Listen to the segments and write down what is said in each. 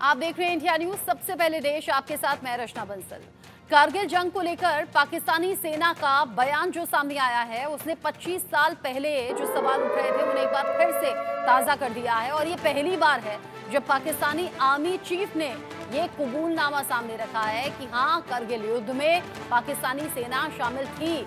आप देख रहे हैं इंडिया न्यूज, सबसे पहले देश, आपके साथ मैं रचना बंसल। कारगिल जंग को लेकर पाकिस्तानी सेना का बयान जो सामने आया है, उसने 25 साल पहले जो सवाल उठ रहे थे उन्हें एक बार फिर से ताजा कर दिया है। और ये पहली बार है जब पाकिस्तानी आर्मी चीफ ने ये कबूलनामा सामने रखा है कि हाँ, कारगिल युद्ध में पाकिस्तानी सेना शामिल थी।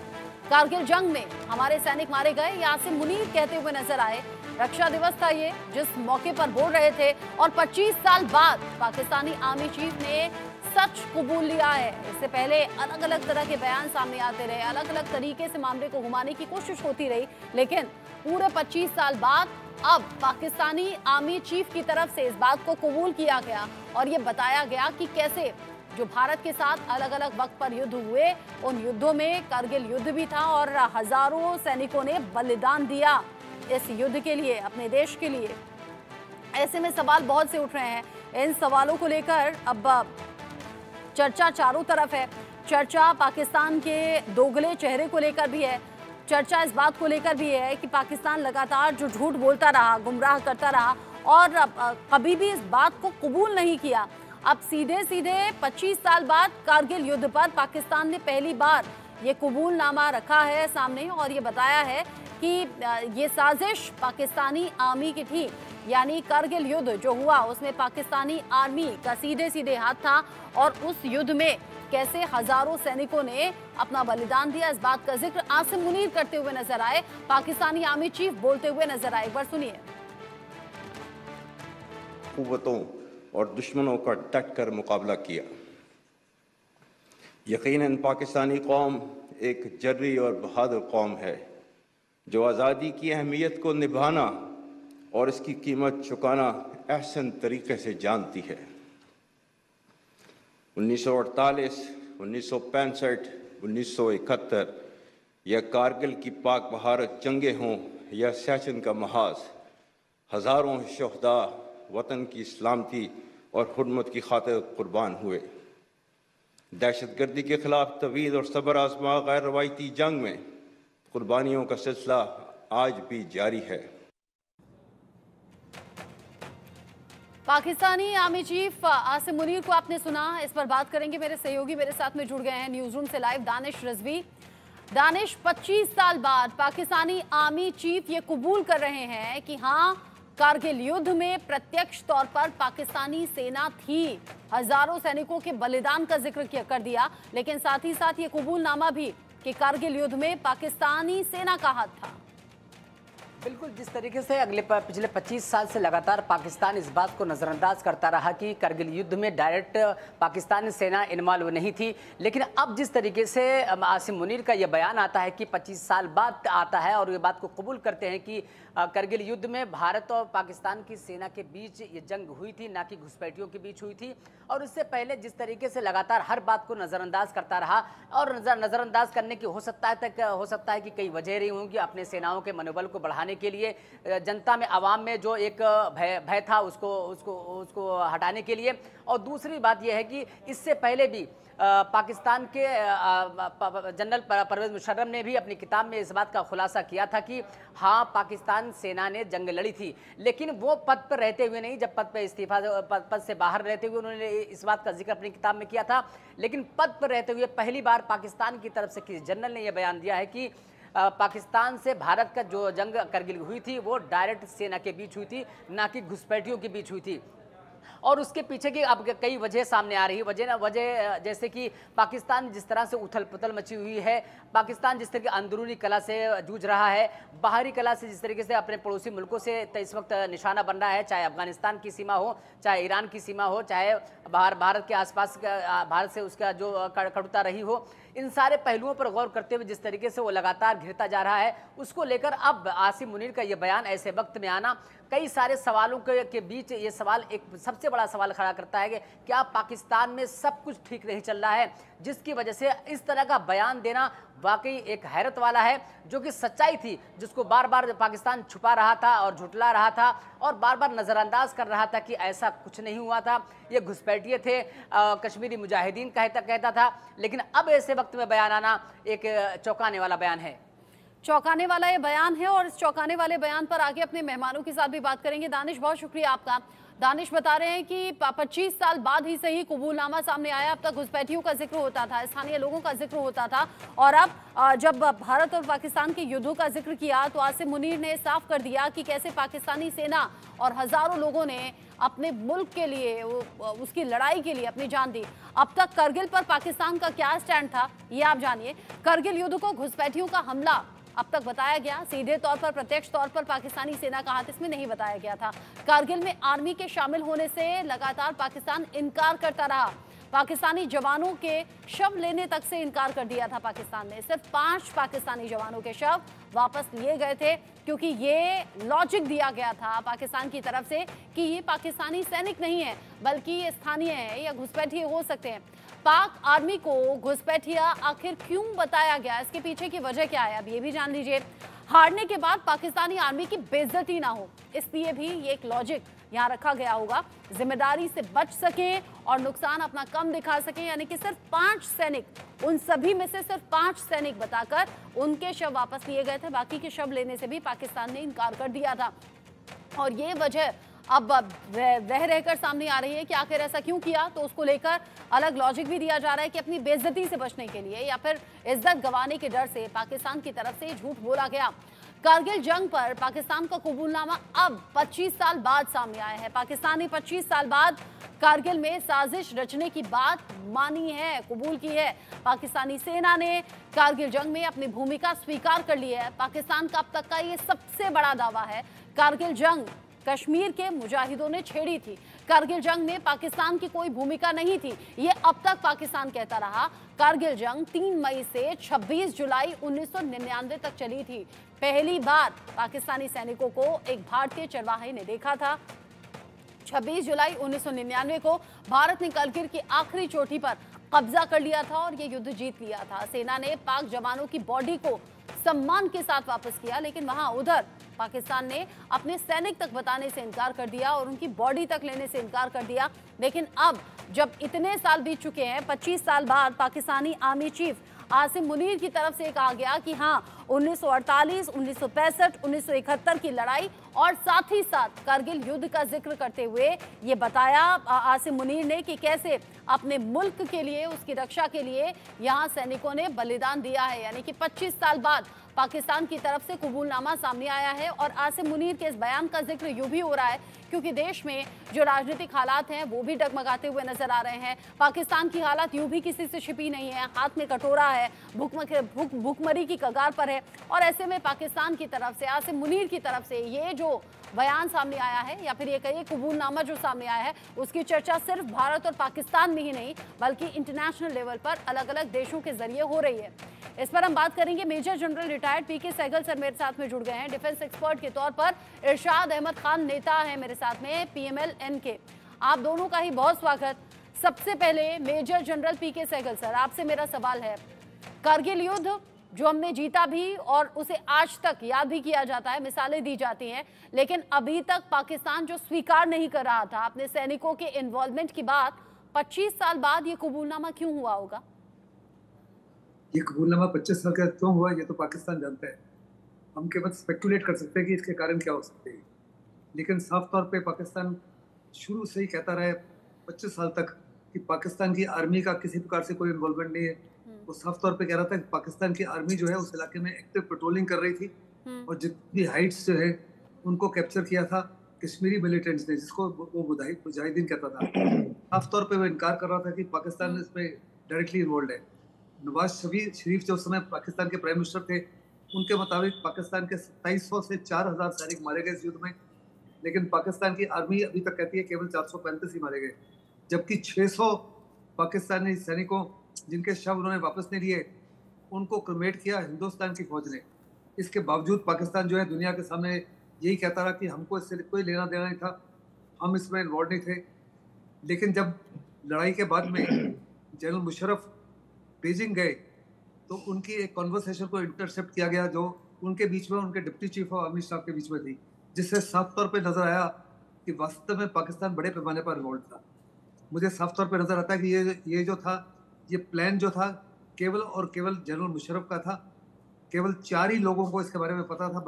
कारगिल जंग में हमारे सैनिक मारे गए, यासिन मुनीर कहते हुए नजर आए। रक्षा दिवस था ये, जिस मौके पर बोल रहे थे, और 25 साल बाद पाकिस्तानी आर्मी चीफ ने सच कबूल लिया है। इससे पहले अलग अलग तरह के बयान सामने आते रहे, अलग अलग तरीके से मामले को घुमाने की कोशिश होती रही, लेकिन पूरे 25 साल बाद अब पाकिस्तानी आर्मी चीफ की तरफ से इस बात को कबूल किया गया और ये बताया गया कि कैसे जो भारत के साथ अलग अलग वक्त पर युद्ध हुए, उन युद्धों में कारगिल युद्ध भी था और हजारों सैनिकों ने बलिदान दिया इस युद्ध के लिए, अपने देश के लिए। ऐसे में सवाल बहुत से उठ रहे हैं। इन सवालों को लेकर अब चर्चा चारों तरफ है। चर्चा पाकिस्तान के दोगले चेहरे को लेकर भी है। चर्चा इस बात को लेकर भी है कि पाकिस्तान लगातार जो झूठ बोलता रहा, गुमराह करता रहा और कभी भी इस बात को कबूल नहीं किया। अब सीधे सीधे 25 साल बाद कारगिल युद्ध पर पाकिस्तान ने पहली बार ये कबूलनामा रखा है सामने और ये बताया है कि ये साजिश पाकिस्तानी आर्मी की थी। यानी कारगिल युद्ध जो हुआ उसमें पाकिस्तानी आर्मी का सीधे सीधे हाथ था और उस युद्ध में कैसे हजारों सैनिकों ने अपना बलिदान दिया, इस बात का जिक्र आसिम मुनीर करते हुए नजर आए। पाकिस्तानी आर्मी चीफ बोलते हुए नजर आए, एक बार सुनिए। कुव्वतों और दुश्मनों का डट कर मुकाबला किया। यकीनन पाकिस्तानी कौम एक जर्री और बहादुर कौम है जो आज़ादी की अहमियत को निभाना और इसकी कीमत चुकाना अहसन तरीके से जानती है। 1948, 1965, 1971 या कारगिल की पाक बहारत जंगें हों या सियाचिन का महाज, हज़ारों शहदा वतन की सलामती और हुर्मत की खातिर कुर्बान हुए। दहशतगर्दी के खिलाफ तवील और सब्र आज़मा गैर रवायती जंग में कुर्बानियों का सिलसिला आज भी जारी है। पाकिस्तानी आर्मी चीफ आसिम मुनीर को आपने सुना, इस पर बात करेंगे। मेरे सहयोगी मेरे साथ में जुड़ गए हैं न्यूज रूम से लाइव, दानिश रजवी। दानिश, 25 साल बाद पाकिस्तानी आर्मी चीफ ये कबूल कर रहे हैं कि हाँ, कारगिल युद्ध में प्रत्यक्ष तौर पर पाकिस्तानी सेना थी। हजारों सैनिकों के बलिदान का जिक्र कर दिया, लेकिन साथ ही साथ ये कबूलनामा भी कि कारगिल युद्ध में पाकिस्तानी सेना का हाथ था। बिल्कुल, जिस तरीके से पिछले 25 साल से लगातार पाकिस्तान इस बात को नज़रअंदाज करता रहा कि कारगिल युद्ध में डायरेक्ट पाकिस्तानी सेना इन्वॉल्व नहीं थी, लेकिन अब जिस तरीके से आसिम मुनीर का ये बयान आता है कि 25 साल बाद आता है और ये बात को कबूल करते हैं कि कारगिल युद्ध में भारत और पाकिस्तान की सेना के बीच ये जंग हुई थी, ना कि घुसपैठियों के बीच हुई थी। और इससे पहले जिस तरीके से लगातार हर बात को नज़रअंदाज करता रहा और नज़रअंदाज करने की हो सकता है कि कई वजह रही होंगी अपने सेनाओं के मनोबल को बढ़ाने के लिए, जनता में, आवाम में जो एक भय था उसको हटाने के लिए। और दूसरी बात यह है कि इससे पहले भी पाकिस्तान के जनरल परवेज मुशर्रफ ने भी अपनी किताब में इस बात का खुलासा किया था कि हाँ, पाकिस्तान सेना ने जंग लड़ी थी, लेकिन वो पद पर रहते हुए नहीं, जब पद से बाहर रहते हुए उन्होंने इस बात का जिक्र अपनी किताब में किया था। लेकिन पद पर रहते हुए पहली बार पाकिस्तान की तरफ से किसी जनरल ने यह बयान दिया है कि पाकिस्तान से भारत का जो जंग कारगिल हुई थी वो डायरेक्ट सेना के बीच हुई थी, ना कि घुसपैठियों के बीच हुई थी। और उसके पीछे की अब कई वजह सामने आ रही है। वजह जैसे कि पाकिस्तान जिस तरह से उथल पुथल मची हुई है, पाकिस्तान जिस तरह की अंदरूनी कला से जूझ रहा है, बाहरी कला से जिस तरीके से अपने पड़ोसी मुल्कों से इस वक्त निशाना बन रहा है, चाहे अफगानिस्तान की सीमा हो, चाहे ईरान की सीमा हो, चाहे भारत के आसपास भारत से उसका जो कटुता रही हो, इन सारे पहलुओं पर गौर करते हुए जिस तरीके से वो लगातार घिरता जा रहा है, उसको लेकर अब आसिम मुनीर का ये बयान ऐसे वक्त में आना कई सारे सवालों के बीच ये सवाल एक सबसे बड़ा सवाल खड़ा करता है कि क्या पाकिस्तान में सब कुछ ठीक नहीं चल रहा है, जिसकी वजह से इस तरह का बयान देना वाकई एक हैरत वाला है, जो कि सच्चाई थी जिसको बार बार पाकिस्तान छुपा रहा था और झुटला रहा था और बार बार नज़रअंदाज कर रहा था कि ऐसा कुछ नहीं हुआ था, ये घुसपैठिए थे, कश्मीरी मुजाहिदीन कहता था। लेकिन अब ऐसे वक्त में बयान आना एक चौंकाने वाला बयान है। चौंकाने वाला ये बयान है और इस चौंकाने वाले बयान पर आगे अपने मेहमानों के साथ भी बात करेंगे। दानिश, बहुत शुक्रिया आपका। दानिश बता रहे हैं कि 25 साल बाद ही सही कबूलनामा सामने आया। अब तक घुसपैठियों का जिक्र होता था, स्थानीय लोगों का जिक्र होता था, और अब जब भारत और पाकिस्तान के युद्धों का जिक्र किया तो आसिम मुनीर ने साफ कर दिया कि कैसे पाकिस्तानी सेना और हजारों लोगों ने अपने मुल्क के लिए, उसकी लड़ाई के लिए अपनी जान दी। अब तक करगिल पर पाकिस्तान का क्या स्टैंड था, ये आप जानिए। करगिल युद्ध को घुसपैठियों का हमला अब तक बताया गया, सीधे तौर पर, प्रत्यक्ष तौर पर पाकिस्तानी सेना का हाथ इसमें नहीं बताया गया था। कारगिल में आर्मी के शामिल होने से लगातार पाकिस्तान इनकार करता रहा। पाकिस्तानी जवानों के शव लेने तक से इनकार कर दिया था पाकिस्तान ने। सिर्फ 5 पाकिस्तानी जवानों के शव वापस लिए गए थे, क्योंकि ये लॉजिक दिया गया था पाकिस्तान की तरफ से कि ये पाकिस्तानी सैनिक नहीं है, बल्कि ये स्थानीय है या घुसपैठिए हो सकते हैं। पाक आर्मी को घुसपैठिया आखिर क्यों बताया गया, इसके पीछे की वजह क्या है, अब ये भी जान लीजिए। हारने के बाद पाकिस्तानी आर्मी की बेइज्जती ना हो, इसलिए भी ये एक लॉजिक यहाँ रखा गया होगा, जिम्मेदारी से बच सके और नुकसान अपना कम दिखा सके। यानी कि सिर्फ 5 सैनिक, उन सभी में से सिर्फ 5 सैनिक बताकर उनके शव वापस लिए गए थे। बाकी के शव लेने से भी पाकिस्तान ने इनकार कर दिया था, और ये वजह अब रह रहकर सामने आ रही है कि आखिर ऐसा क्यों किया। तो उसको लेकर अलग लॉजिक भी दिया जा रहा है कि अपनी बेइज्जती से बचने के लिए या फिर इज्जत गंवाने के डर से पाकिस्तान की तरफ से झूठ बोला गया। कारगिल जंग पर पाकिस्तान का कबूलनामा अब 25 साल बाद सामने आया है। पाकिस्तान ने 25 साल बाद कारगिल में साजिश रचने की बात मानी है, कबूल की है। पाकिस्तानी सेना ने कारगिल जंग में अपनी भूमिका स्वीकार कर ली है। पाकिस्तान का अब तक का ये सबसे बड़ा दावा है। कारगिल जंग कश्मीर के मुजाहिदों ने छेड़ी थी। कारगिल जंग में पाकिस्तान की कोई भूमिका नहीं थी, ये अब तक पाकिस्तान कहता रहा। कारगिल जंग 3 मई से 26 जुलाई 1999 तक चली थी। पहली बार पाकिस्तानी सैनिकों को एक भारतीय चरवाहे ने देखा था। 26 जुलाई 1999 को भारत ने करगिल की आखिरी चोटी पर कब्जा कर लिया था और ये युद्ध जीत लिया था। सेना ने पाक जवानों की बॉडी को सम्मान के साथ वापस किया, लेकिन वहां उधर पाकिस्तान ने अपने सैनिक तक बताने से इनकार कर दिया और उनकी बॉडी तक लेने से इनकार कर दिया। लेकिन अब जब इतने साल बीत चुके हैं, 25 साल बाद पाकिस्तानी आर्मी चीफ आसिम मुनीर की तरफ से कहा गया कि हाँ, 1948, 1965, 1971 की लड़ाई और साथ ही साथ कारगिल युद्ध का जिक्र करते हुए ये बताया आसिम मुनीर ने कि कैसे अपने मुल्क के लिए, उसकी रक्षा के लिए यहाँ सैनिकों ने बलिदान दिया है। यानी कि 25 साल बाद पाकिस्तान की तरफ से कबूलनामा सामने आया है। और आसिम मुनीर के इस बयान का जिक्र यूं भी हो रहा है क्योंकि देश में जो राजनीतिक हालात हैं वो भी डगमगाते हुए नजर आ रहे हैं। पाकिस्तान की हालत यूं भी किसी से छिपी नहीं है, हाथ में कटोरा है, भूखमरी की कगार पर है। और ऐसे में पाकिस्तान की तरफ से, आसिम मुनीर की तरफ से ये जो बयान सामने आया है या फिर ये कहिए कबूलनामा जो सामने आया है, उसकी चर्चा सिर्फ भारत और पाकिस्तान में ही नहीं बल्कि इंटरनेशनल लेवल पर अलग अलग देशों के जरिए हो रही है। इस पर हम बात करेंगे। मेजर जनरल रिटायर्ड पीके सहगल सर मेरे साथ में जुड़ गए हैं डिफेंस एक्सपर्ट के तौर पर। इरशाद अहमद खान नेता है मेरे साथ में, PMLN के। आप दोनों का ही बहुत स्वागत। सबसे पहले मेजर जनरल पीके सहगल सर, आपसे मेरा सवाल है, कारगिल युद्ध जो हमने जीता भी और उसे आज तक याद भी किया जाता है, मिसालें दी जाती हैं, लेकिन अभी तक पाकिस्तान जो स्वीकार नहीं कर रहा था अपने सैनिकों के इन्वॉल्वमेंट की बात, 25 साल बाद ये कबूलनामा क्यों हुआ होगा? ये कबूलनामा 25 साल का क्यों हुआ ये तो पाकिस्तान जानता है। हम केवल स्पेकुलेट कर सकते हैं कि इसके कारण क्या हो सकते हैं, लेकिन साफ तौर पे पाकिस्तान शुरू से ही कहता रहा है 25 साल तक कि पाकिस्तान की आर्मी का किसी प्रकार से कोई इन्वॉल्वमेंट नहीं है। वो साफ तौर पे कह रहा था कि पाकिस्तान की आर्मी जो है उस इलाके में एक्टिव पेट्रोलिंग कर रही थी और जितनी हाइट्स जो है उनको कैप्चर किया था कश्मीरी मिलिटेंट्स ने, जिसको वो मुजाहिदीन कहता था। साफ तौर पे वो इनकार कर रहा था कि पाकिस्तान इसमें डायरेक्टली इन्वॉल्व है। नवाज शरीफ जो उस समय पाकिस्तान के प्राइम मिनिस्टर थे, उनके मुताबिक पाकिस्तान के 2700 से 4000 सैनिक मारे गए इस युद्ध में, लेकिन पाकिस्तान की आर्मी अभी तक कहती है केवल 435 ही मारे गए, जबकि 600 पाकिस्तानी सैनिकों जिनके शव उन्होंने वापस नहीं लिए उनको क्रिमेट किया हिंदुस्तान की फौज ने। इसके बावजूद पाकिस्तान जो है दुनिया के सामने यही कहता रहा कि हमको इससे कोई लेना देना नहीं था, हम इसमें इन्वॉल्व नहीं थे। लेकिन जब लड़ाई के बाद में जनरल मुशर्रफ बीजिंग गए तो उनकी एक कॉन्वर्सेशन को इंटरसेप्ट किया गया जो उनके बीच में, उनके deputy chief of army staff के बीच में थी, जिससे साफ तौर पे नजर आया कि वास्तव में पाकिस्तान बड़े पैमाने पर इन्वॉल्व था। मुझे साफ तौर पे नजर आता है कि ये जो था, ये प्लान जो था केवल और केवल जनरल मुशर्रफ का था केवल 4 ही लोगों को इसके बारे में पता था,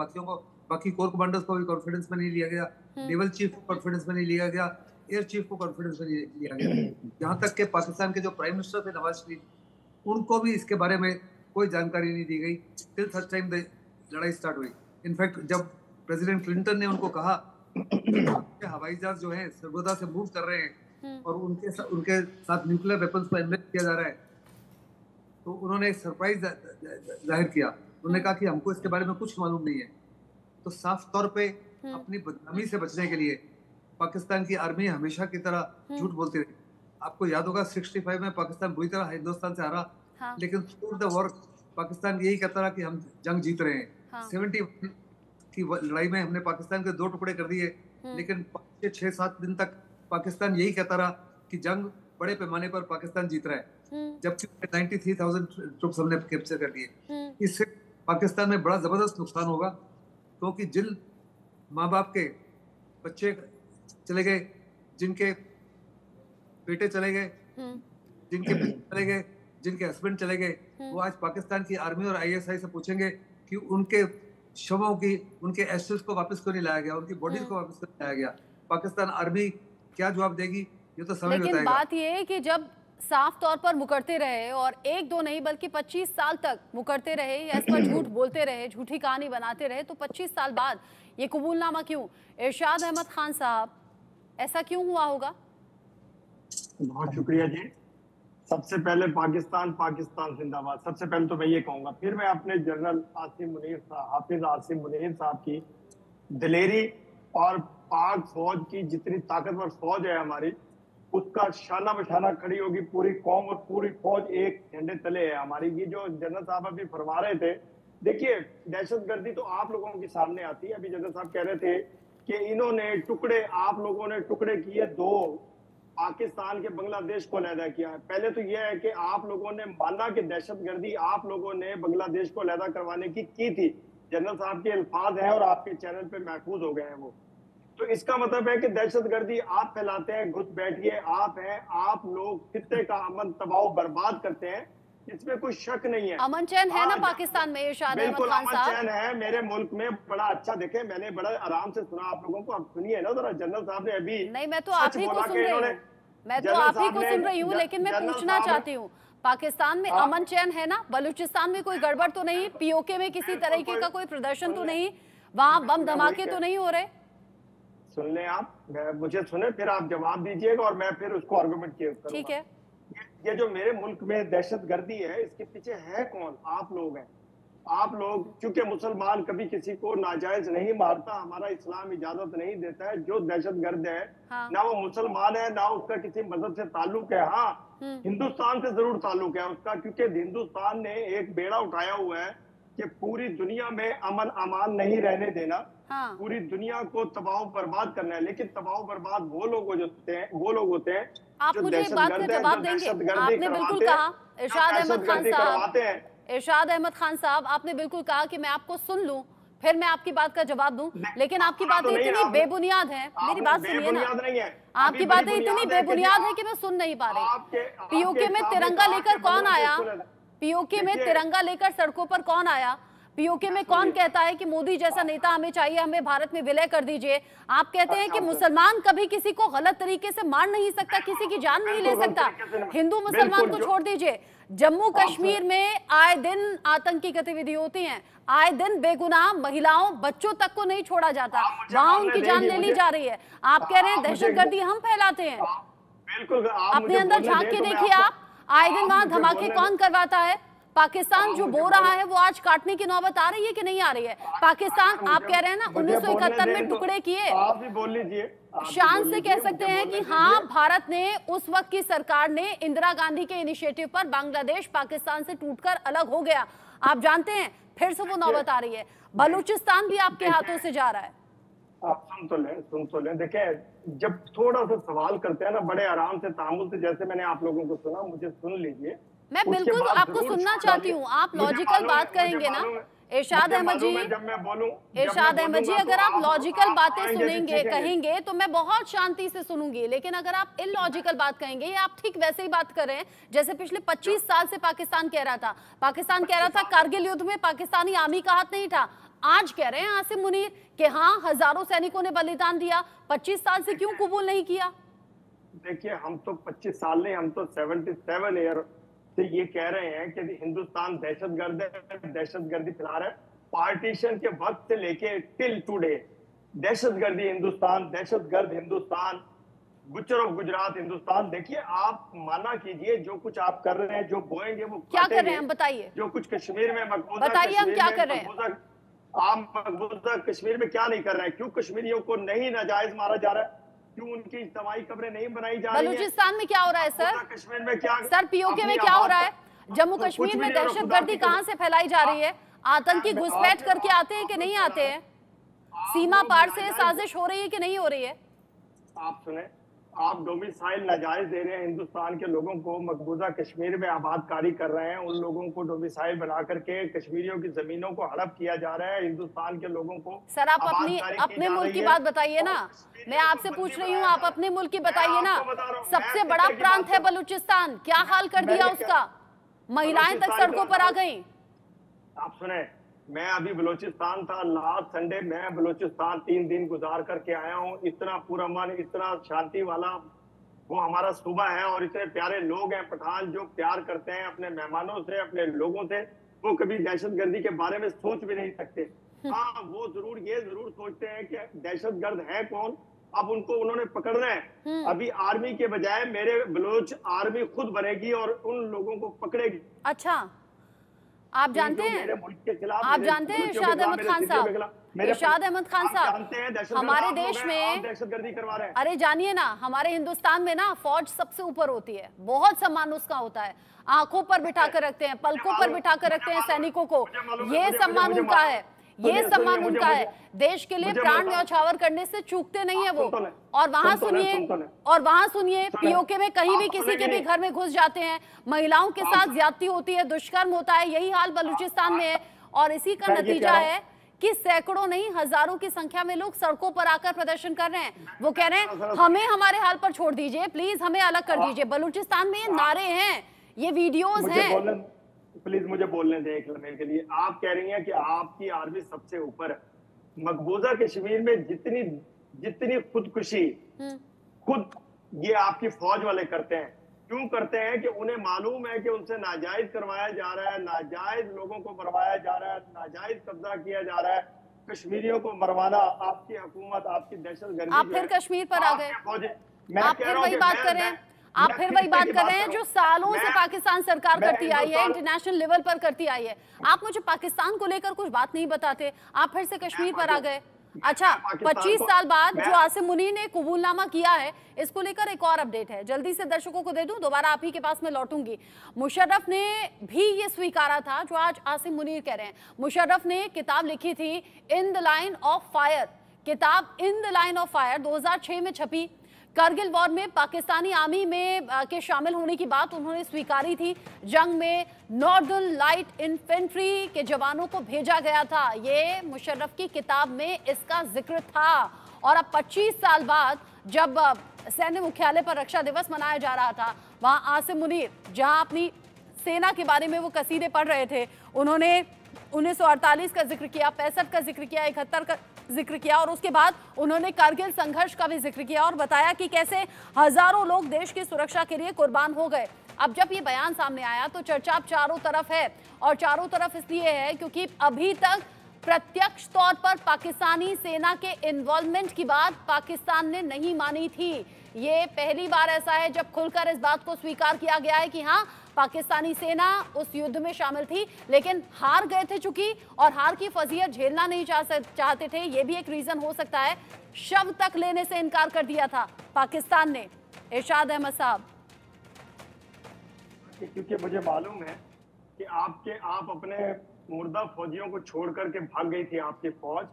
बाकी कोर कमांडर्स को भी कॉन्फिडेंस में नहीं लिया गया, नेवल चीफ को कॉन्फिडेंस में नहीं लिया गया, एयर चीफ को कॉन्फिडेंस में नहीं लिया गया। यहाँ तक कि पाकिस्तान के जो प्राइम मिनिस्टर थे नवाज शरीफ, उनको भी इसके बारे में कोई जानकारी नहीं दी गई टिल सच टाइम लड़ाई स्टार्ट हुई। इनफैक्ट जब प्रेसिडेंट क्लिंटन ने उनको कहा कि हवाई जहाज जो है सर्वदा से मूव कर रहे हैं और उनके साथ न्यूक्लियर वेपन्स को इन्वेस्ट किया जा रहा है, तो उन्होंने एक सरप्राइज जाहिर किया। उन्होंने कहा कि हमको इसके बारे में कुछ मालूम नहीं है। तो साफ तौर पे अपनी बदनामी से बचने के लिए पाकिस्तान की आर्मी हमेशा की तरह झूठ बोलती रही। आपको याद होगा 65 में पाकिस्तान बुरी तरह हिंदुस्तान से हारा, लेकिन थ्रू द वॉर पाकिस्तान यही कहता रहा कि हम जंग जीत रहे हैं। 71 की लड़ाई में हमने पाकिस्तान के 2 टुकड़े कर दिए, लेकिन 6-7 दिन तक पाकिस्तान यही कहता रहा कि जंग बड़े पैमाने पर पाकिस्तान जीत रहा है, जबकि 93,000 ट्रुप्स हमने कैप्चर कर दिए। इससे पाकिस्तान में बड़ा जबरदस्त नुकसान होगा, क्योंकि जिन माँ बाप के बच्चे चले गए, जिनके बेटे चले गए, जिनके पिता चले गए, जिनके हस्बैंड चले गए, वो आज पाकिस्तान की आर्मी और ISI से पूछेंगे कि उनके शवों की, उनके एसेट्स को वापस क्यों नहीं लाया गया, उनकी बॉडीज को वापस क्यों नहीं लाया गया। पाकिस्तान आर्मी क्या जवाब देगी ये तो समय बताएगा। लेकिन बात ये है कि जब साफ तौर पर मुकरते रहे और 1-2 नहीं बल्कि 25 साल तक मुकरते रहे या इस पर झूठ बोलते रहे, झूठी कहानी बनाते रहे, तो 25 साल बाद ये कबूलनामा क्यों? इरशाद अहमद खान साहब, ऐसा क्यों हुआ होगा? बहुत शुक्रिया जी। सबसे पहले पाकिस्तान जिंदाबाद। सबसे पहले तो मैं ये कहूंगा, फिर मैं अपने जनरल हाफिज आसिम मुनीर साहब की दिलेरी और पाक फौज की जितनी ताकतवर फौज है हमारी, उसका शाना बशाना खड़ी होगी पूरी कौम और पूरी फौज एक झंडे तले है हमारी। ये जो जनरल साहब अभी फरमा रहे थे, देखिए दहशतगर्दी तो आप लोगों के सामने आती है। अभी जनरल साहब कह रहे थे कि इन्होंने आप लोगों ने टुकड़े किए 2, पाकिस्तान के बांग्लादेश को अलहदा किया है। पहले तो यह है कि आप लोगों ने माना कि दहशतगर्दी आप लोगों ने बांग्लादेश को अलहदा करवाने की थी। जनरल साहब के अल्फाज हैं और आपके चैनल पे महफूज हो गए हैं वो। तो इसका मतलब है कि दहशतगर्दी आप फैलाते हैं, घुस बैठिए आप लोग खित्ते का अमन तबाह बर्बाद करते हैं, इसमें कोई शक नहीं है। अमन चैन है ना पाकिस्तान में? इरशाद अहमद खान साहब, अमन चैन है मेरे मुल्क में, बड़ा अच्छा। देखे, मैंने बड़ा आराम से सुना आप लोगों को, अब सुनिए ना जरा। जनरल साहब ने अभी नहीं, मैं तो आप ही को सुन रही हूँ, लेकिन मैं पूछना चाहती हूँ, पाकिस्तान में अमन चैन है ना? बलूचिस्तान में कोई गड़बड़ तो नहीं? POK में किसी तरीके का कोई प्रदर्शन तो नहीं? वहाँ बम धमाके तो नहीं हो रहे? सुन लें आप, मुझे सुने, फिर आप जवाब दीजिएगा और मैं फिर उसको आर्गुमेंट करूंगा। ठीक है। ये जो मेरे मुल्क में दहशतगर्दी है, इसके पीछे है कौन? आप लोग हैं। आप लोग, क्योंकि मुसलमान कभी किसी को नाजायज नहीं मारता, हमारा इस्लाम इजाजत नहीं देता है। जो दहशतगर्द है, ना वो मुसलमान है, ना उसका किसी मजहब से ताल्लुक है। हाँ, हिंदुस्तान से जरूर ताल्लुक है उसका, क्योंकि हिंदुस्तान ने एक बेड़ा उठाया हुआ है कि पूरी दुनिया में अमन अमान नहीं रहने देना। पूरी दुनिया को तबाह बर्बाद करना है। लेकिन तबाह बर्बाद वो लोग होते हैं आप मुझे एक बात का जवाब देंगे? आपने बिल्कुल कहा, इरशाद अहमद खान साहब, आपने बिल्कुल कहा कि मैं आपको सुन लूं, फिर मैं आपकी बात का जवाब दूं, लेकिन आपकी बातें इतनी बेबुनियाद हैं। मेरी बात सुनिए ना, आपकी बातें इतनी बेबुनियाद है कि मैं सुन नहीं पा रही। POK में तिरंगा लेकर कौन आया? POK में तिरंगा लेकर सड़कों पर कौन आया? POK में कौन कहता है कि मोदी जैसा नेता हमें चाहिए, हमें भारत में विलय कर दीजिए? आप कहते हैं कि मुसलमान कभी किसी को गलत तरीके से मार नहीं सकता, किसी की जान नहीं ले सकता। हिंदू मुसलमान को छोड़ दीजिए, जम्मू कश्मीर में आए दिन आतंकी गतिविधि होती हैं, आए दिन बेगुनाह महिलाओं बच्चों तक को नहीं छोड़ा जाता, वहां उनकी जान ले ली जा रही है। आप कह रहे हैं दहशतगर्दी हम फैलाते हैं। अपने अंदर झांक के देखिए आप, आए दिन वहां धमाके कौन करवाता है? पाकिस्तान जो बो रहा है वो आज काटने की नौबत आ रही है कि नहीं आ रही है? पाकिस्तान, आप कह रहे हैं ना 1971 में टुकड़े किए, आप भी बोल लीजिए। शान से कह सकते हैं कि हाँ, भारत ने, उस वक्त की सरकार ने इंदिरा गांधी के इनिशिएटिव पर बांग्लादेश पाकिस्तान से टूटकर अलग हो गया। आप जानते हैं फिर से वो नौबत आ रही है। बलूचिस्तान भी आपके हाथों से जा रहा है। आप सुन तो लें। देखिए, जब थोड़ा सा सवाल करते हैं ना बड़े आराम से, तामुल से, जैसे मैंने आप लोगों को सुना, मुझे सुन लीजिए। मैं बिल्कुल आपको सुनना चाहती हूँ, आप लॉजिकल बात करेंगे ना इरशाद अहमद जी। जब मैं बोलूं, इरशाद अहमद जी, अगर आप लॉजिकल बातें सुनेंगे सीखेंगे। कहेंगे तो मैं बहुत शांति से सुनूंगी, लेकिन अगर आप इलॉजिकल बात कहेंगे, ये आप ठीक वैसे ही बात कर रहे हैं जैसे पिछले 25 साल से पाकिस्तान कह रहा था। पाकिस्तान कह रहा था कारगिल युद्ध में पाकिस्तानी आर्मी का हाथ नहीं था। आज कह रहे हैं आसिम मुनीर कि हाँ, हजारों सैनिकों ने बलिदान दिया। 25 साल से क्यों कबूल नहीं किया? देखिए, हम तो 25 साल नहीं, हम तो 77 ईयर से ये कह रहे हैं कि हिंदुस्तान दहशतगर्द है, दहशतगर्दी फैला रहा है। पार्टीशन के वक्त से लेके टिल टुडे दहशतगर्दी हिंदुस्तान, दहशतगर्द हिंदुस्तान, बुचर ऑफ गुजरात हिंदुस्तान। देखिए, आप माना कीजिए, जो कुछ आप कर रहे हैं, जो बोएंगे वो क्या कर रहे हैं हम बताइए। जो कुछ कश्मीर में मकबूजा, बताइए हम क्या कर रहे हैं। आप मकबूजा कश्मीर में क्या नहीं कर रहे हैं? क्यों कश्मीरियों को नहीं नाजायज मारा जा रहा है? क्यों उनकी इज्तिमाई कब्रें नहीं बनाई जा रही हैं? बलूचिस्तान में क्या हो रहा है सर? कश्मीर में क्या सर, पीओके में क्या हो रहा है? जम्मू कश्मीर में दहशतगर्दी कहां से फैलाई जा रही है? आतंकी घुसपैठ करके आते हैं कि नहीं आते हैं? सीमा पार से साजिश हो रही है कि नहीं हो रही है? आप सुने, आप डोमिसाइल नाजायज दे रहे हैं हिंदुस्तान के लोगों को, मकबूजा कश्मीर में आबादकारी कर रहे हैं, उन लोगों को डोमिसाइल बना करके कश्मीरियों की जमीनों को हड़प किया जा रहा है, हिंदुस्तान के लोगों को। सर, आप अपने मुल्क की बात बताइए ना। मैं आपसे पूछ रही हूँ, आप अपने मुल्क की बताइए ना। सबसे बड़ा प्रांत है बलूचिस्तान, क्या हाल कर दिया उसका? महिलाएं तक सड़कों पर आ गई। आप सुने, मैं अभी बलूचिस्तान था लास्ट संडे, मैं बलूचिस्तान 3 दिन गुजार करके आया हूँ। इतना पूरा मन, इतना शांति वाला वो हमारा सूबा है, और इतने प्यारे लोग हैं पठान जो प्यार करते हैं अपने मेहमानों से, अपने लोगों से। वो कभी दहशतगर्दी के बारे में सोच भी नहीं सकते। हाँ, वो जरूर ये जरूर सोचते हैं कि दहशतगर्द है कौन, अब उनको उन्होंने पकड़ना है। अभी आर्मी के बजाय मेरे बलोच आर्मी खुद बनेगी और उन लोगों को पकड़ेगी। अच्छा, आप जानते हैं, आप जानते हैं इरशाद अहमद खान साहब, इरशाद अहमद खान साहब, हमारे देश में दहशतगर्दी करवा रहे हैं। अरे जानिए ना, हमारे हिंदुस्तान में ना फौज सबसे ऊपर होती है, बहुत सम्मान उसका होता है। आंखों पर बिठा कर रखते हैं, पलकों पर बिठा कर रखते हैं सैनिकों को। ये सम्मान उनका है, ये सम्मान उनका है। देश के लिए प्राण न्यौछावर करने से चूकते नहीं है वो। और वहां सुनिए पीओके में कहीं भी किसी के भी घर में घुस जाते हैं, महिलाओं के साथ ज्यादती होती है, दुष्कर्म होता है। यही हाल बलूचिस्तान में है, और इसी का नतीजा है कि सैकड़ों नहीं हजारों की संख्या में लोग सड़कों पर आकर प्रदर्शन कर रहे हैं। वो कह रहे हैं हमें हमारे हाल पर छोड़ दीजिए, प्लीज हमें अलग कर दीजिए। बलूचिस्तान में ये नारे हैं, ये वीडियोस हैं। प्लीज मुझे बोलने दें एक लम्हे के लिए। आप कह रही हैं कि आपकी आर्मी सबसे ऊपर है। मकबूजा कश्मीर में जितनी खुदकुशी खुद ये आपकी फौज वाले करते हैं, क्यों करते हैं? कि उन्हें मालूम है कि उनसे नाजायज करवाया जा रहा है, नाजायज लोगों को मरवाया जा रहा है, नाजायज कब्जा किया जा रहा है। कश्मीरियों को मरवाना आपकी हुकूमत, आपकी दहशतगर्दी। आप फिर कश्मीर पर आ गए, आप फिर वही बात कर रहे हैं, आप फिर वही बात कर रहे हैं जो सालों से पाकिस्तान सरकार करती आई है, इंटरनेशनल लेवल पर करती आई है। आप मुझे पाकिस्तान को लेकर कुछ बात नहीं बताते, आप फिर से कश्मीर पर आ गए। अच्छा, 25 साल बाद जो आसिम मुनीर ने कबूलनामा किया है, इसको लेकर एक और अपडेट है, जल्दी से दर्शकों को दे दूं, दोबारा आप ही के पास में लौटूंगी। मुशर्रफ ने भी ये स्वीकारा था जो आज आसिम मुनीर कह रहे हैं। मुशर्रफ ने किताब लिखी थी in the line of fire, किताब in the line of fire 2006 में छपी। कारगिल वॉर में पाकिस्तानी आर्मी में के शामिल होने की बात उन्होंने स्वीकारी थी। जंग में नॉर्दर्न लाइट इन्फेंट्री के जवानों को भेजा गया था, ये मुशर्रफ की किताब में इसका जिक्र था। और अब 25 साल बाद जब सैन्य मुख्यालय पर रक्षा दिवस मनाया जा रहा था, वहां आसिम मुनीर जहां अपनी सेना के बारे में वो कसीदे पढ़ रहे थे, उन्होंने 1948 का जिक्र किया, 65 का जिक्र किया, 71 का जिक्र किया, और उसके बाद उन्होंने कारगिल संघर्ष का भी जिक्र किया और बताया कि कैसे हजारों लोग देश की सुरक्षा के लिए कुर्बान हो गए। अब जब ये बयान सामने आया तो चर्चा चारों तरफ है, और चारों तरफ इसलिए है क्योंकि अभी तक प्रत्यक्ष तौर पर पाकिस्तानी सेना के इन्वॉल्वमेंट की बात पाकिस्तान ने नहीं मानी थी। ये पहली बार ऐसा है जब खुलकर इस बात को स्वीकार किया गया है कि हाँ, पाकिस्तानी सेना उस युद्ध में शामिल थी, लेकिन हार गए थे चूंकि, और हार की फजीयत झेलना नहीं चाहते थे। ये भी एक रीजन हो सकता है। शव तक लेने से इनकार कर दिया था पाकिस्तान ने। इरशाद अहमद साहब, क्योंकि मुझे मालूम है कि आप अपने मुर्दा फौजियों को छोड़ करके भाग गई थी आपकी फौज।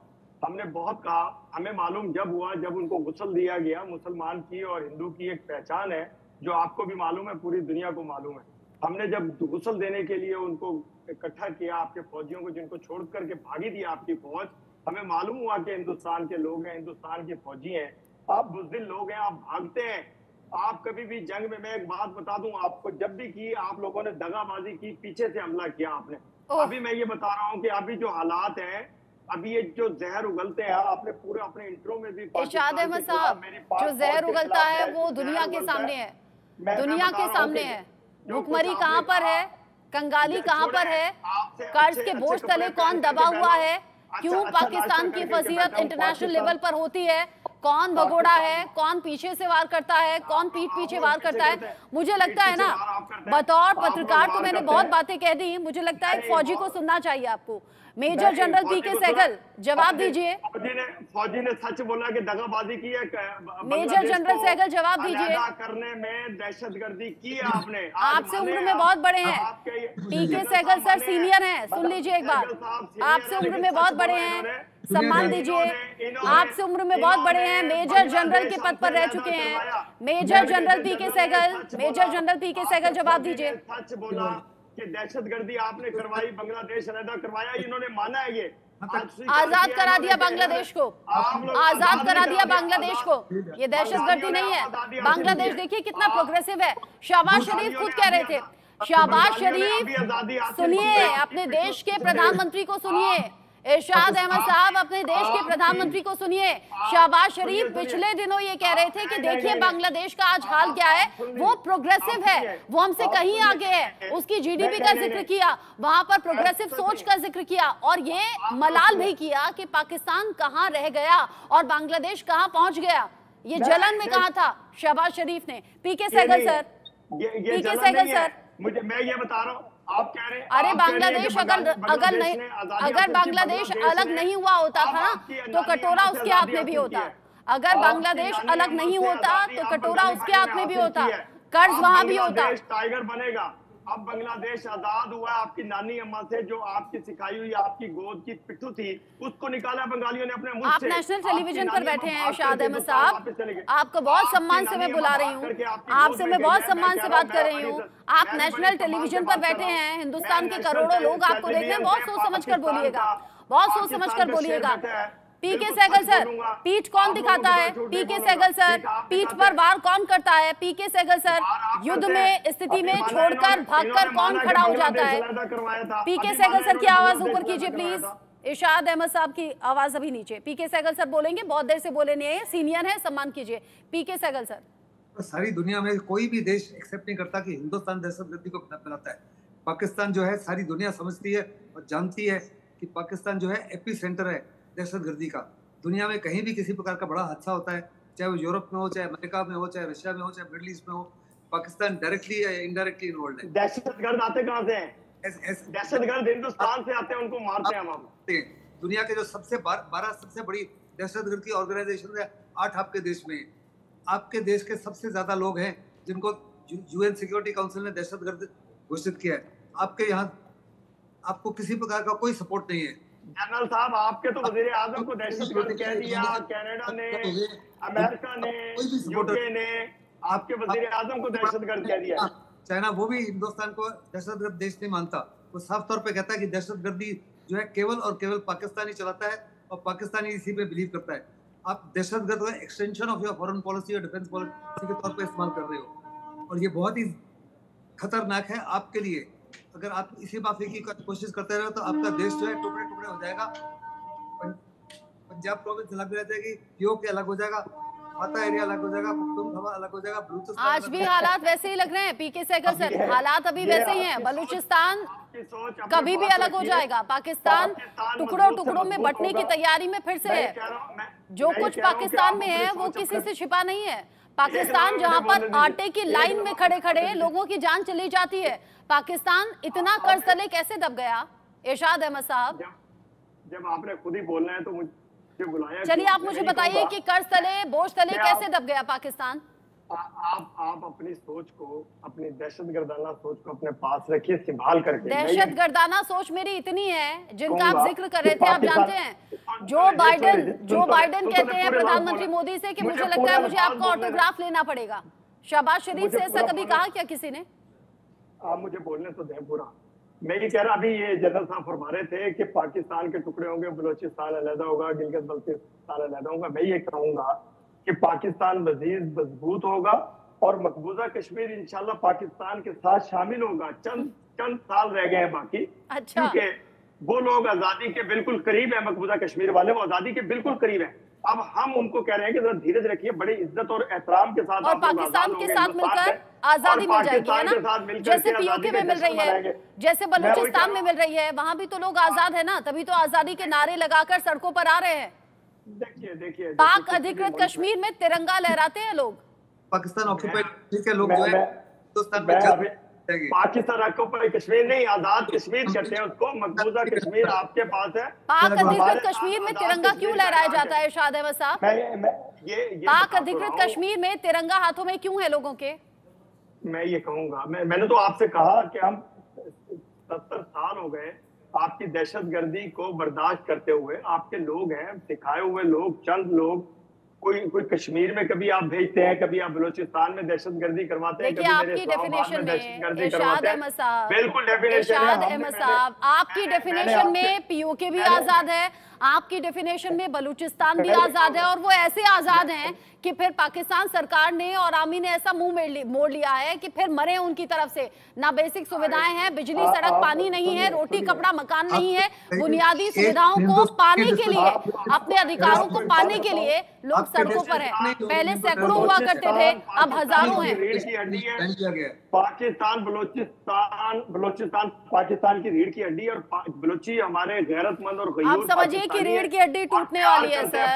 हमने बहुत कहा, हमें मालूम जब हुआ, जब उनको गुस्ल दिया गया। मुसलमान की और हिंदू की एक पहचान है जो आपको भी मालूम है, पूरी दुनिया को मालूम है। हमने जब गुसल देने के लिए उनको इकट्ठा किया, आपके फौजियों को जिनको छोड़ करके भागी थी आपकी फौज, हमें मालूम हुआ कि हिंदुस्तान के लोग हैं, हिंदुस्तान के फौजी हैं, आप बुज़दिल लोग हैं, आप भागते हैं। आप कभी भी जंग में, मैं एक बात बता दूं आपको, जब भी की आप लोगों ने दगाबाजी की, पीछे से हमला किया आपने। अभी मैं ये बता रहा हूँ कि अभी जो हालात हैं, अभी ये जो जहर उगलते हैं, आपने पूरे अपने इंट्रो में भी इरशाद अहमद साहब, जो जहर उगलता है वो दुनिया के सामने है, दुनिया के सामने है। भुखमरी कहाँ पर है, कंगाली कहाँ पर है, कर्ज के बोझ तले कौन दबा हुआ है, क्यों पाकिस्तान की फजीहत इंटरनेशनल लेवल पर होती है, कौन भगोड़ा है, कौन पीछे से वार करता है, कौन पीठ पीछे वार करता है। मुझे लगता है ना, बतौर पत्रकार तो मैंने बहुत बातें कह दी, मुझे लगता है फौजी को सुनना चाहिए आपको। मेजर जनरल पीके सहगल, जवाब दीजिए। फौजी ने सच बोला कि दगाबाजी की है। मेजर जनरल सहगल, जवाब दीजिए। करने में दहशतगर्दी की है आपने। आपसे उम्र में बहुत बड़े हैं पीके सहगल सर, सीनियर हैं, सुन लीजिए एक बात, आपसे उम्र में बहुत बड़े हैं, सम्मान दीजिए। आपसे उम्र में बहुत बड़े हैं, मेजर जनरल के पद पर रह चुके हैं। मेजर जनरल पीके सहगल, मेजर जनरल पीके सहगल, जवाब दीजिए। सच बोला कि दहशतगर्दी आपने करवाई, बांग्लादेश अलहदा करवाया, इन्होंने माना है ये। आजाद करा दिया बांग्लादेश को, आजाद करा दिया बांग्लादेश को, ये दहशतगर्दी नहीं है। बांग्लादेश देखिए कितना प्रोग्रेसिव है। शहबाज शरीफ खुद कह रहे थे, शहबाज शरीफ सुनिए, अपने देश के प्रधानमंत्री को सुनिए, इरशाद अहमद साहब अपने देश के प्रधानमंत्री को सुनिए। शहबाज शरीफ पिछले दिनों ये कह रहे थे कि देखिए बांग्लादेश का आज हाल क्या है, वो प्रोग्रेसिव है, वो हमसे कहीं आगे है। उसकी जीडीपी का जिक्र किया, वहां पर प्रोग्रेसिव सोच का जिक्र किया, और ये मलाल भी किया कि पाकिस्तान कहां रह गया और बांग्लादेश कहां पहुंच गया। ये जलन में कहा था शहबाज शरीफ ने। पीके सहगल सर, पीके सहगल सर, मैं ये बता रहा हूँ, आप कह रहे हैं, अरे बांग्लादेश अगर बांग्लादेश अलग नहीं हुआ होता था ना, तो कटोरा उसके हाथ में भी होता। अगर बांग्लादेश अलग नहीं होता तो कटोरा उसके हाथ में भी होता, कर्ज वहां भी होता। टाइगर बनेगा। अब बांग्लादेश आजाद हुआ, आपकी नानी अम्मा से जो आपकी सिखाई हुई आपकी गोद की पिट्ठू थी, उसको निकाला बंगालियों ने अपने मुंह से। आप नेशनल टेलीविजन पर बैठे हैं इरशाद अहमद साहब, आपको बहुत सम्मान से मैं बुला रही हूँ, आपसे मैं बहुत सम्मान से बात कर रही हूँ। आप नेशनल टेलीविजन पर बैठे हैं, हिंदुस्तान के करोड़ों लोग आपको देख रहे हैं, बहुत सोच समझ कर बोलिएगा, बहुत सोच समझ कर बोलिएगा। पीके सहगल सर, पीठ कौन दिखाता है? पीके सहगल सर, पीठ पर वार कौन करता है? पीके सहगल सर, युद्ध में स्थिति में छोड़कर भागकर कौन खड़ा हो जाता है? पीके सहगल सर की आवाज ऊपर कीजिए प्लीज। इरशाद अहमद साहब की आवाज अभी नीचे। पीके सहगल सर बोलेंगे, बहुत देर से बोले नहीं है, सीनियर है, सम्मान कीजिए। पीके सहगल सर। तो सारी दुनिया में कोई भी देश एक्सेप्ट नहीं करता कि हिंदुस्तान दहशतगर्दी को फैलाता है। पाकिस्तान जो है, सारी दुनिया समझती है और जानती है कि पाकिस्तान जो है एपी सेंटर है दहशतगर्दी का। दुनिया में कहीं भी किसी प्रकार का बड़ा हादसा होता है, चाहे वो यूरोप में हो, चाहे अमेरिका में हो, चाहे रशिया में हो, चाहे मिडिल ईस्ट में हो, पाकिस्तान डायरेक्टली या इनडायरेक्टली इन्वॉल्व है। दहशतगर्द आते कहां से हैं? दहशतगर्द हिंदुस्तान से आते हैं, उनको मारते हैं हम। दुनिया के जो सबसे 12 सबसे बड़ी दहशतगर्द की ऑर्गेनाइजेशन है, 8 आपके देश में है। आपके देश के सबसे ज्यादा लोग हैं जिनको यूएन सिक्योरिटी काउंसिल ने दहशतगर्द घोषित किया है। आपके यहाँ आपको किसी प्रकार का कोई सपोर्ट नहीं है। जनरल साहब, आपके तो वजीर आजम को दहशतगर्द कह दिया, कनाडा ने, अमेरिका ने, यूके ने आपके वजीर आजम को दहशतगर्द कह दिया। चाइना वो भी हिंदुस्तान को दहशतगर्द देश नहीं मानता, वो साफ तौर पे कहता है कि दहशतगर्दी जो है केवल और केवल पाकिस्तान ही चलाता है और पाकिस्तान ही इसी पे बिलीव करता है। आप दहशतगर्द को extension of your foreign policy और डिफेंस पॉलिसी के तौर पे इस्तेमाल कर रहे हो, और ये बहुत ही खतरनाक है आपके लिए। अगर आप इसी माफी की कोशिश करते रहे तो आपका देश जो है टुकड़े टुकड़े हो जाएगा। पंजाब प्रोविंस अलग रह जाएगी, पीओके अलग हो जाएगा, फाता एरिया अलग हो जाएगा, पख्तूनख्वा अलग हो जाएगा, बलूचिस्तान। आज भी हालात वैसे ही लग रहे हैं पीके सहगल सर, हालात अभी वैसे ही हैं। बलूचिस्तान कभी भी अलग हो जाएगा, पाकिस्तान टुकड़ों टुकड़ों में बंटने की तैयारी में फिर से है। जो कुछ पाकिस्तान में है वो किसी से छिपा नहीं है। पाकिस्तान जहां पर आटे की लाइन में खड़े खड़े लोगों की जान चली जाती है, पाकिस्तान इतना कर्ज तले कैसे दब गया? इरशाद अहमद साहब, जब आपने खुद ही बोलना है तो मुझे बुलाया। चलिए आप मुझे बताइए कि कर्ज तले बोझ तले कैसे दब गया पाकिस्तान? आप अपनी सोच को, अपनी दहशतगर्दाना सोच को अपने पास रखिए, संभाल करके। दहशतगर्दाना सोच मेरी इतनी है जिनका आप जिक्र कर रहे थे, आप जानते हैं जो बाइडेन कहते हैं प्रधानमंत्री मोदी से कि मुझे लगता है मुझे आपका ऑटोग्राफ लेना पड़ेगा। शहबाज शरीफ से ऐसा कभी कहा क्या किसी ने? आप मुझे बोलने तो दें पूरा। मैं ये कह रहा, अभी ये जनरल साहब फरमा रहे थे कि पाकिस्तान के टुकड़े होंगे, बलोचिस्तान अलहदा होगा, गिलगित बल्तिस्तान अलहदा होगा। मैं ये कहूंगा कि पाकिस्तान मजीद मजबूत होगा और मकबूजा कश्मीर इंशाल्लाह पाकिस्तान के साथ शामिल होगा। चंद साल रह गए हैं बाकी, अच्छा। क्योंकि वो लोग आजादी के बिल्कुल करीब है, मकबूजा कश्मीर वाले वो आजादी के बिल्कुल करीब है। अब हम उनको कह रहे हैं कि जरा धीरज रखिए, बड़ी इज्जत और एहतराम के साथ और पाकिस्तान के साथ मिलकर आजादी मिल जाएगी, है ना? जैसे पीओके में मिल रही है, जैसे बलूचिस्तान में मिल रही है, वहां भी तो लोग आजाद है ना, तभी तो आजादी के नारे लगाकर सड़कों पर आ रहे हैं। देखिए पाक अधिकृत कश्मीर में तिरंगा लहराते हैं लोग। पाकिस्तान ऑक्यूपाइड के लोग जो है हिंदुस्तान में पाकिस्तान ऑक्यूपाइड कश्मीर नहीं, आजाद कश्मीर कहते हैं उसको। मकबूजा कश्मीर आपके पास है। पाक अधिकृत कश्मीर में तिरंगा क्यों लहराया जाता है इरशाद अहमद साहब? पाक अधिकृत कश्मीर में तिरंगा हाथों में क्यों है लोगों के? मैं ये कहूंगा, मैंने तो आपसे कहा कि हम 70 साल हो गए आपकी दहशतगर्दी को बर्दाश्त करते हुए। आपके लोग हैं, सिखाए हुए लोग, चंद लोग, कोई कश्मीर में कभी आप भेजते हैं, कभी आप बलूचिस्तान में दहशतगर्दी करवाते हैं, देखिए आपकी डेफिनेशन में इरशाद अहमद साहब, बिल्कुल इरशाद अहमद साहब, आपकी डेफिनेशन में पीओके भी आजाद है, आपकी डेफिनेशन में बलूचिस्तान भी आजाद है, और वो ऐसे आजाद हैं कि फिर पाकिस्तान सरकार ने और आर्मी ने ऐसा मुंह मोड़ लिया है कि फिर मरे उनकी तरफ से। ना बेसिक सुविधाएं हैं, बिजली, सड़क, पानी नहीं है, रोटी, कपड़ा, मकान नहीं है। बुनियादी सुविधाओं को पाने के लिए, अपने अधिकारों को पाने के लिए लोग सड़कों पर हैं। पहले सैकड़ों हुआ करते थे, अब हजारों हैं। पाकिस्तान बलूचिस्तान पाकिस्तान की रीढ़ की हड्डी, और बलूची हमारे गैरतमंद और गयूर। आप समझिए कि रीढ़ की हड्डी टूटने वाली है सर,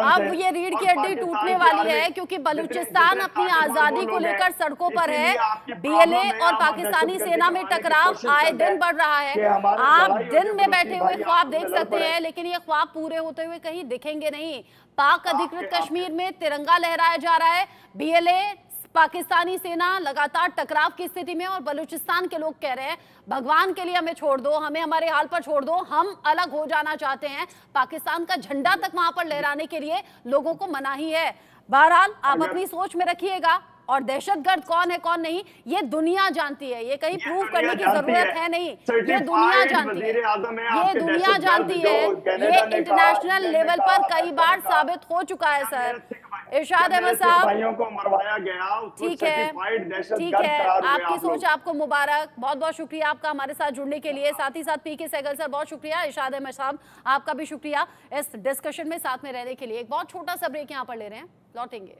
अब ये रीढ़ की हड्डी टूटने वाली है, क्योंकि बलूचिस्तान अपनी आजादी को लेकर सड़कों पर है। बीएलए और पाकिस्तानी सेना में टकराव आए दिन बढ़ रहा है। आप दिन में बैठे हुए ख्वाब देख सकते हैं, लेकिन ये ख्वाब पूरे होते हुए कहीं दिखेंगे नहीं। पाक अधिकृत कश्मीर में तिरंगा लहराया जा रहा है, बीएलए पाकिस्तानी सेना लगातार टकराव की स्थिति में, और बलूचिस्तान के लोग कह रहे हैं भगवान के लिए हमें छोड़ दो, हमें हमारे हाल पर छोड़ दो, हम अलग हो जाना चाहते हैं। पाकिस्तान का झंडा तक वहां पर लहराने के लिए लोगों को मनाही है। बहरहाल आप अपनी सोच में रखिएगा, और दहशतगर्द कौन है कौन नहीं ये दुनिया जानती है, ये कहीं प्रूव करने की जरूरत है नहीं, ये दुनिया जानती है, ये दुनिया जानती है, ये इंटरनेशनल लेवल पर कई बार साबित हो चुका है सर। इरशाद अहमद साहब, को मरवाया गया, ठीक है, आपकी सोच आपको मुबारक, बहुत बहुत शुक्रिया आपका हमारे साथ जुड़ने के लिए। साथ ही साथ पीके सहगल सर बहुत शुक्रिया, इरशाद अहमद साहब आपका भी शुक्रिया इस डिस्कशन में साथ में रहने के लिए। एक बहुत छोटा सा ब्रेक यहाँ पर ले रहे हैं, लौटेंगे।